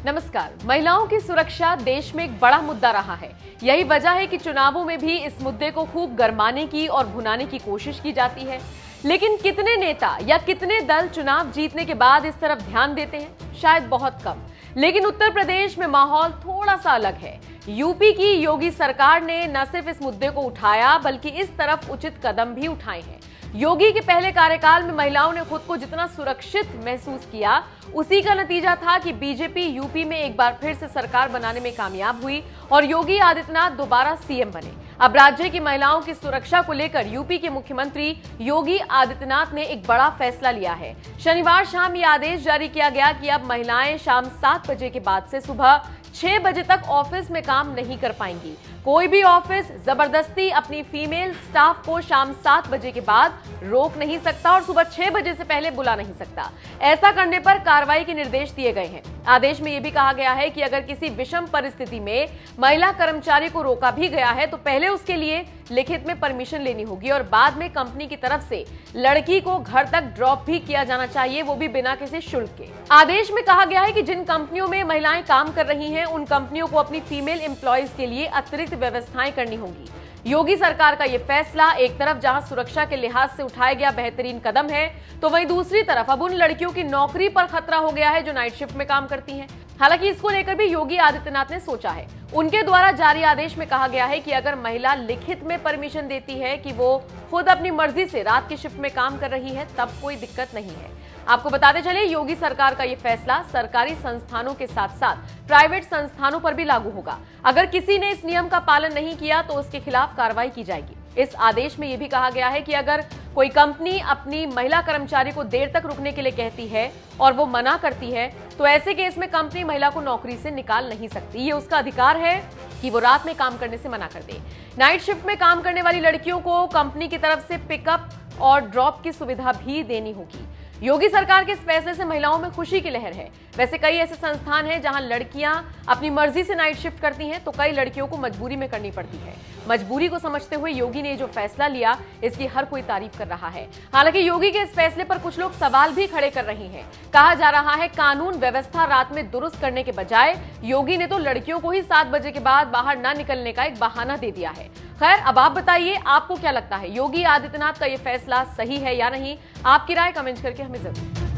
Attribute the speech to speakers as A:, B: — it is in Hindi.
A: नमस्कार। महिलाओं की सुरक्षा देश में एक बड़ा मुद्दा रहा है। यही वजह है कि चुनावों में भी इस मुद्दे को खूब गरमाने की और भुनाने की कोशिश की जाती है। लेकिन कितने नेता या कितने दल चुनाव जीतने के बाद इस तरफ ध्यान देते हैं? शायद बहुत कम। लेकिन उत्तर प्रदेश में माहौल थोड़ा सा अलग है। यूपी की योगी सरकार ने न सिर्फ इस मुद्दे को उठाया बल्कि इस तरफ उचित कदम भी उठाए हैं। योगी के पहले कार्यकाल में महिलाओं ने खुद को जितना सुरक्षित महसूस किया, उसी का नतीजा था कि बीजेपी यूपी में एक बार फिर से सरकार बनाने में कामयाब हुई और योगी आदित्यनाथ दोबारा सीएम बने। अब राज्य की महिलाओं की सुरक्षा को लेकर यूपी के मुख्यमंत्री योगी आदित्यनाथ ने एक बड़ा फैसला लिया है। शनिवार शाम ये आदेश जारी किया गया कि अब महिलाएं शाम 7 बजे के बाद से सुबह 6 बजे तक ऑफिस में काम नहीं कर पाएंगी। कोई भी ऑफिस जबरदस्ती अपनी फीमेल स्टाफ को शाम 7 बजे के बाद रोक नहीं सकता और सुबह 6 बजे से पहले बुला नहीं सकता। ऐसा करने पर कार्रवाई के निर्देश दिए गए हैं। आदेश में यह भी कहा गया है कि अगर किसी विषम परिस्थिति में महिला कर्मचारी को रोका भी गया है तो पहले उसके लिए लिखित में परमिशन लेनी होगी और बाद में कंपनी की तरफ से लड़की को घर तक ड्रॉप भी किया जाना चाहिए, वो भी बिना किसी शुल्क के। आदेश में कहा गया है कि जिन कंपनियों में महिलाएं काम कर रही हैं, उन कंपनियों को अपनी फीमेल एम्प्लॉयज के लिए अतिरिक्त व्यवस्थाएं करनी होंगी। योगी सरकार का यह फैसला एक तरफ जहां सुरक्षा के लिहाज से उठाया गया बेहतरीन कदम है, तो वहीं दूसरी तरफ अब उन लड़कियों की नौकरी पर खतरा हो गया है जो नाइट शिफ्ट में काम करती हैं। हालांकि इसको लेकर भी योगी आदित्यनाथ ने सोचा है। उनके द्वारा जारी आदेश में कहा गया है कि अगर महिला लिखित में परमिशन देती है कि वो खुद अपनी मर्जी से रात की शिफ्ट में काम कर रही है, तब कोई दिक्कत नहीं है। आपको बताते चले, योगी सरकार का ये फैसला सरकारी संस्थानों के साथ साथ प्राइवेट संस्थानों पर भी लागू होगा। अगर किसी ने इस नियम का पालन नहीं किया तो उसके खिलाफ कार्रवाई की जाएगी। इस आदेश में यह भी कहा गया है कि अगर कोई कंपनी अपनी महिला कर्मचारी को देर तक रुकने के लिए कहती है और वो मना करती है, तो ऐसे केस में कंपनी महिला को नौकरी से निकाल नहीं सकती। ये उसका अधिकार है कि वो रात में काम करने से मना कर दे। नाइट शिफ्ट में काम करने वाली लड़कियों को कंपनी की तरफ से पिकअप और ड्रॉप की सुविधा भी देनी होगी। योगी सरकार के इस फैसले से महिलाओं में खुशी की लहर है। वैसे कई ऐसे संस्थान हैं जहां लड़कियां अपनी मर्जी से नाइट शिफ्ट करती हैं, तो कई लड़कियों को मजबूरी में करनी पड़ती है। मजबूरी को समझते हुए योगी ने जो फैसला लिया, इसकी हर कोई तारीफ कर रहा है। हालांकि योगी के इस फैसले पर कुछ लोग सवाल भी खड़े कर रहे हैं। कहा जा रहा है कानून व्यवस्था रात में दुरुस्त करने के बजाय योगी ने तो लड़कियों को ही 7 बजे के बाद बाहर न निकलने का एक बहाना दे दिया है। खैर, अब आप बताइए, आपको क्या लगता है, योगी आदित्यनाथ का ये फैसला सही है या नहीं? आपकी राय कमेंट करके हमें जरूर